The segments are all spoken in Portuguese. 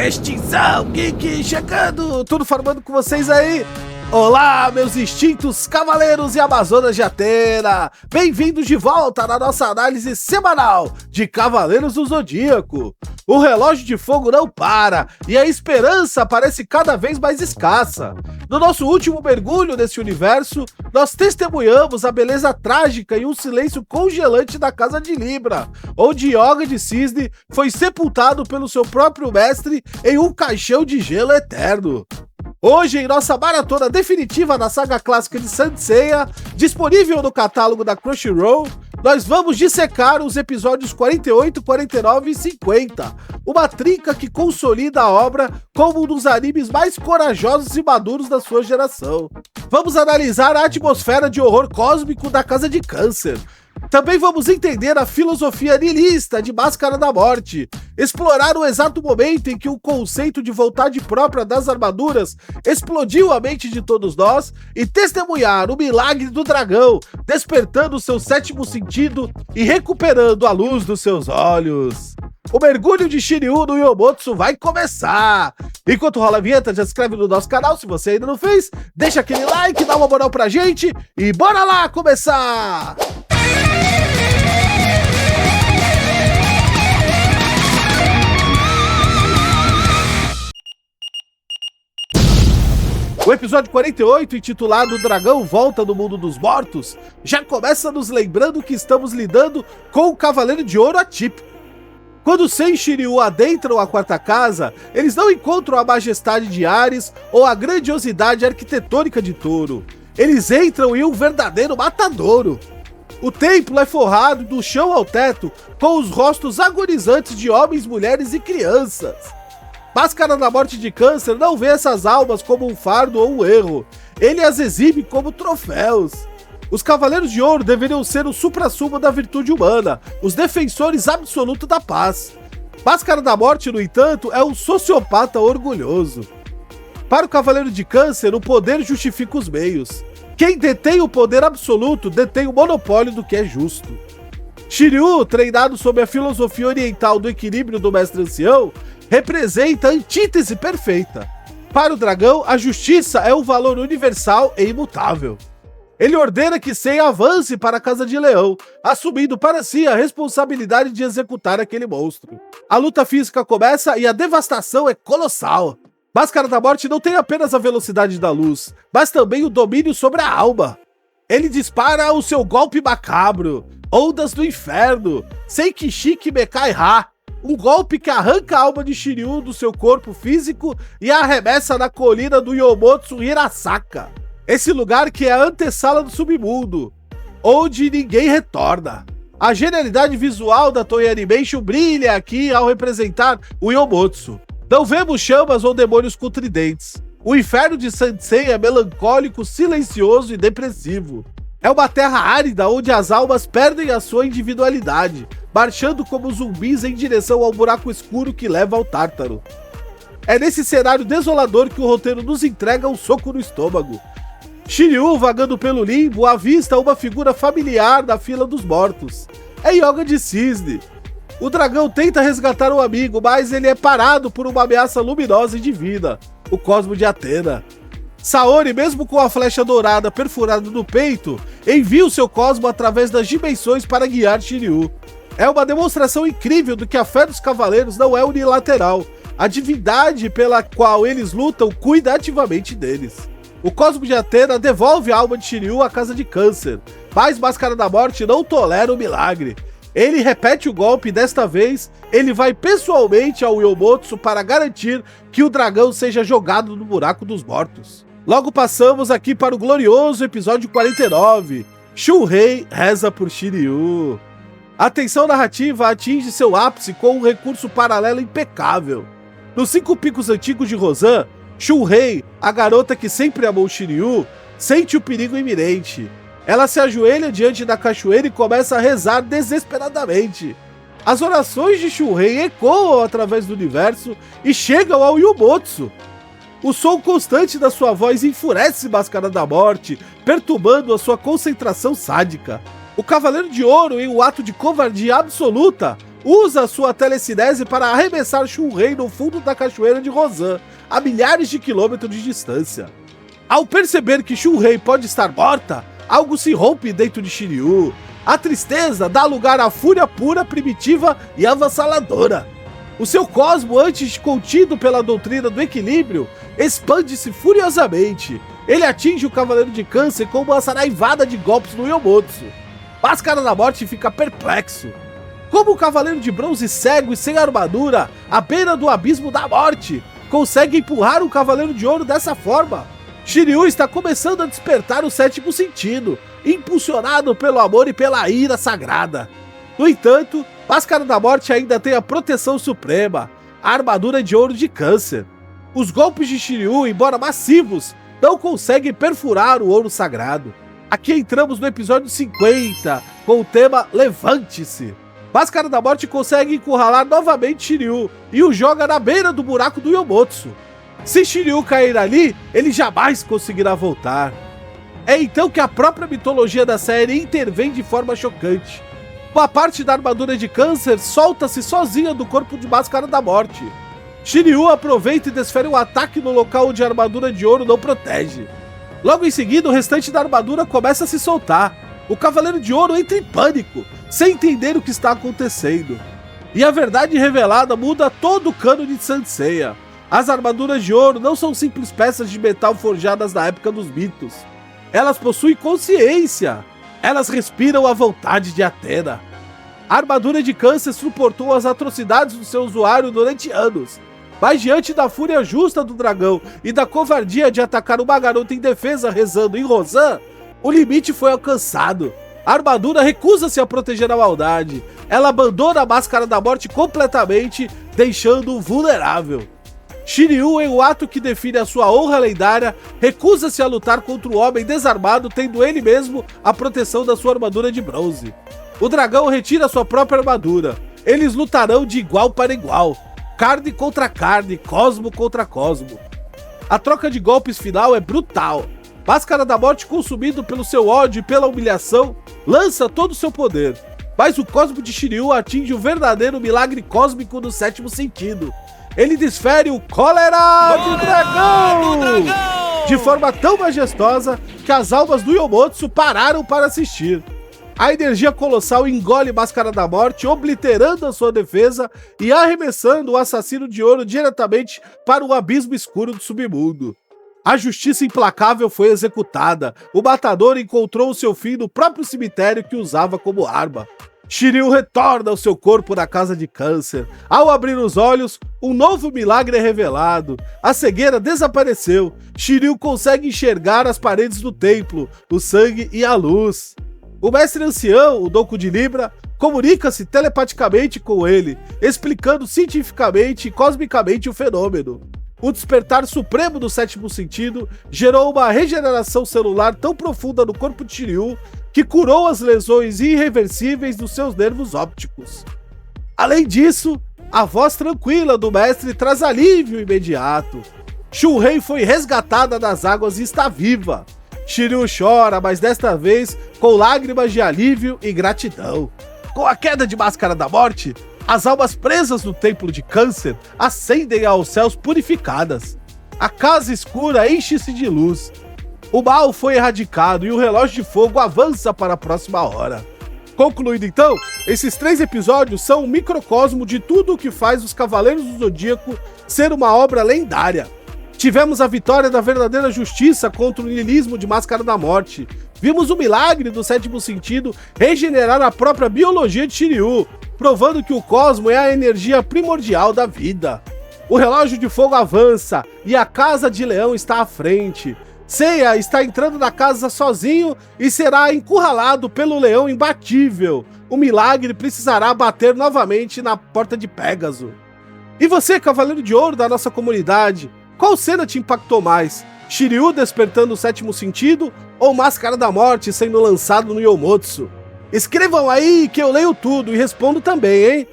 Extinção Geek chegando, tudo formando com vocês aí. Olá, meus instintos cavaleiros e amazonas de Atena. Bem-vindos de volta na nossa análise semanal de Cavaleiros do Zodíaco. O relógio de fogo não para e a esperança parece cada vez mais escassa. No nosso último mergulho nesse universo, nós testemunhamos a beleza trágica e um silêncio congelante da Casa de Libra, onde Yoga de Cisne foi sepultado pelo seu próprio mestre em um caixão de gelo eterno. Hoje, em nossa maratona definitiva da saga clássica de Saint Seiya, disponível no catálogo da Crunchyroll, nós vamos dissecar os episódios 48, 49 e 50, uma trinca que consolida a obra como um dos animes mais corajosos e maduros da sua geração. Vamos analisar a atmosfera de horror cósmico da Casa de Câncer. Também vamos entender a filosofia niilista de Máscara da Morte, explorar o exato momento em que o conceito de vontade própria das armaduras explodiu a mente de todos nós e testemunhar o milagre do dragão, despertando seu sétimo sentido e recuperando a luz dos seus olhos. O mergulho de Shiryu no Yomotsu vai começar! Enquanto rola a vinheta, já se inscreve no nosso canal se você ainda não fez, deixa aquele like, dá uma moral pra gente e bora lá começar! O episódio 48, intitulado O Dragão Volta do Mundo dos Mortos, já começa nos lembrando que estamos lidando com o Cavaleiro de Ouro atípico. Quando Sen e Shiryu adentram a quarta casa, eles não encontram a majestade de Ares ou a grandiosidade arquitetônica de Touro. Eles entram em um verdadeiro matadouro. O templo é forrado do chão ao teto com os rostos agonizantes de homens, mulheres e crianças. Máscara da Morte de Câncer não vê essas almas como um fardo ou um erro. Ele as exibe como troféus. Os Cavaleiros de Ouro deveriam ser o suprassumo da virtude humana, os defensores absolutos da paz. Máscara da Morte, no entanto, é um sociopata orgulhoso. Para o Cavaleiro de Câncer, o poder justifica os meios. Quem detém o poder absoluto detém o monopólio do que é justo. Shiryu, treinado sob a filosofia oriental do equilíbrio do mestre ancião, representa a antítese perfeita. Para o dragão, a justiça é um valor universal e imutável. Ele ordena que Seiya avance para a Casa de Leão, assumindo para si a responsabilidade de executar aquele monstro. A luta física começa e a devastação é colossal. Máscara da Morte não tem apenas a velocidade da luz, mas também o domínio sobre a alma. Ele dispara o seu golpe macabro, Ondas do Inferno, Seikishiki Mekai-ha, um golpe que arranca a alma de Shiryu do seu corpo físico e a arremessa na colina do Yomotsu Hirasaka. Esse lugar que é a antessala do submundo, onde ninguém retorna. A genialidade visual da Toei Animation brilha aqui ao representar o Yomotsu. Não vemos chamas ou demônios com tridentes. O inferno de Saint Seiya é melancólico, silencioso e depressivo. É uma terra árida onde as almas perdem a sua individualidade, marchando como zumbis em direção ao buraco escuro que leva ao Tártaro. É nesse cenário desolador que o roteiro nos entrega um soco no estômago. Shiryu, vagando pelo limbo, avista uma figura familiar na fila dos mortos. É Yoga de Cisne. O dragão tenta resgatar um amigo, mas ele é parado por uma ameaça luminosa e divina, o Cosmo de Atena. Saori, mesmo com a flecha dourada perfurada no peito, envia o seu Cosmo através das dimensões para guiar Shiryu. É uma demonstração incrível do que a fé dos cavaleiros não é unilateral. A divindade pela qual eles lutam cuida ativamente deles. O Cosmo de Atena devolve a alma de Shiryu à Casa de Câncer, mas Máscara da Morte não tolera o milagre. Ele repete o golpe e desta vez ele vai pessoalmente ao Yomotsu para garantir que o dragão seja jogado no buraco dos mortos. Logo passamos aqui para o glorioso episódio 49. Shunrei reza por Shiryu. A tensão narrativa atinge seu ápice com um recurso paralelo impecável. Nos 5 picos antigos de Rosan, Shunrei, a garota que sempre amou Shiryu, sente o perigo iminente. Ela se ajoelha diante da cachoeira e começa a rezar desesperadamente. As orações de Shunrei ecoam através do universo e chegam ao Yomotsu. O som constante da sua voz enfurece Máscara da Morte, perturbando a sua concentração sádica. O Cavaleiro de Ouro, em um ato de covardia absoluta, usa sua telecinese para arremessar Shunrei no fundo da cachoeira de Rozan, a milhares de quilômetros de distância. Ao perceber que Shunrei pode estar morta, algo se rompe dentro de Shiryu. A tristeza dá lugar à fúria pura, primitiva e avassaladora. O seu cosmo, antes contido pela doutrina do equilíbrio, expande-se furiosamente. Ele atinge o Cavaleiro de Câncer com uma saraivada de golpes no Yomotsu. Máscara da Morte fica perplexo. Como o Cavaleiro de Bronze cego e sem armadura, à beira do abismo da morte, consegue empurrar o Cavaleiro de Ouro dessa forma? Shiryu está começando a despertar o sétimo sentido, impulsionado pelo amor e pela ira sagrada. No entanto, Máscara da Morte ainda tem a proteção suprema, a armadura de ouro de Câncer. Os golpes de Shiryu, embora massivos, não conseguem perfurar o ouro sagrado. Aqui entramos no episódio 50, com o tema Levante-se. Máscara da Morte consegue encurralar novamente Shiryu e o joga na beira do buraco do Yomotsu. Se Shiryu cair ali, ele jamais conseguirá voltar. É então que a própria mitologia da série intervém de forma chocante. Uma parte da armadura de Câncer solta-se sozinha do corpo de Máscara da Morte. Shiryu aproveita e desfere um ataque no local onde a armadura de ouro não protege. Logo em seguida, o restante da armadura começa a se soltar. O Cavaleiro de Ouro entra em pânico, sem entender o que está acontecendo. E a verdade revelada muda todo o cânone de Saint Seiya. As armaduras de ouro não são simples peças de metal forjadas na época dos mitos. Elas possuem consciência. Elas respiram a vontade de Athena. A armadura de Câncer suportou as atrocidades do seu usuário durante anos. Mas diante da fúria justa do dragão e da covardia de atacar uma garota indefesa rezando em Rozan, o limite foi alcançado. A armadura recusa-se a proteger a maldade. Ela abandona a Máscara da Morte completamente, deixando-o vulnerável. Shiryu, em um ato que define a sua honra lendária, recusa-se a lutar contra o homem desarmado, tendo ele mesmo a proteção da sua armadura de bronze. O dragão retira sua própria armadura. Eles lutarão de igual para igual. Carne contra carne, cosmo contra cosmo. A troca de golpes final é brutal. Máscara da Morte, consumido pelo seu ódio e pela humilhação, lança todo o seu poder. Mas o cosmo de Shiryu atinge o verdadeiro milagre cósmico do sétimo sentido. Ele desfere o Cólera do Dragão! De forma tão majestosa que as almas do Yomotsu pararam para assistir. A energia colossal engole Máscara da Morte, obliterando a sua defesa e arremessando o assassino de ouro diretamente para o abismo escuro do submundo. A justiça implacável foi executada. O matador encontrou o seu fim no próprio cemitério que usava como arma. Shiryu retorna ao seu corpo na casa de Câncer. Ao abrir os olhos, um novo milagre é revelado. A cegueira desapareceu. Shiryu consegue enxergar as paredes do templo, o sangue e a luz. O mestre ancião, o Doku de Libra, comunica-se telepaticamente com ele, explicando cientificamente e cosmicamente o fenômeno. O despertar supremo do sétimo sentido gerou uma regeneração celular tão profunda no corpo de Shiryu que curou as lesões irreversíveis dos seus nervos ópticos. Além disso, a voz tranquila do mestre traz alívio imediato. Shunrei foi resgatada das águas e está viva. Shiryu chora, mas desta vez com lágrimas de alívio e gratidão. Com a queda de Máscara da Morte, as almas presas no Templo de Câncer ascendem aos céus purificadas. A casa escura enche-se de luz. O mal foi erradicado e o relógio de fogo avança para a próxima hora. Concluindo então, esses 3 episódios são um microcosmo de tudo o que faz os Cavaleiros do Zodíaco ser uma obra lendária. Tivemos a vitória da verdadeira justiça contra o niilismo de Máscara da Morte. Vimos o milagre do sétimo sentido regenerar a própria biologia de Shiryu, provando que o cosmo é a energia primordial da vida. O relógio de fogo avança e a Casa de Leão está à frente. Seiya está entrando na casa sozinho e será encurralado pelo leão imbatível. O milagre precisará bater novamente na porta de Pégaso. E você, Cavaleiro de Ouro da nossa comunidade, qual cena te impactou mais? Shiryu despertando o sétimo sentido ou Máscara da Morte sendo lançado no Yomotsu? Escrevam aí que eu leio tudo e respondo também, hein?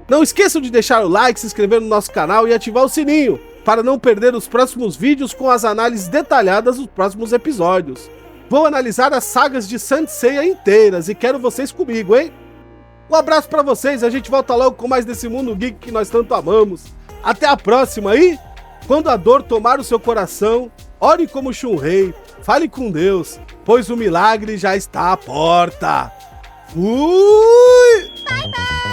Não esqueçam de deixar o like, se inscrever no nosso canal e ativar o sininho para não perder os próximos vídeos com as análises detalhadas dos próximos episódios. Vou analisar as sagas de Saint Seiya inteiras e quero vocês comigo, hein? Um abraço pra vocês, a gente volta logo com mais desse mundo geek que nós tanto amamos. Até a próxima e, quando a dor tomar o seu coração, ore como Shunrei, fale com Deus, pois o milagre já está à porta. Fui! Bye, bye!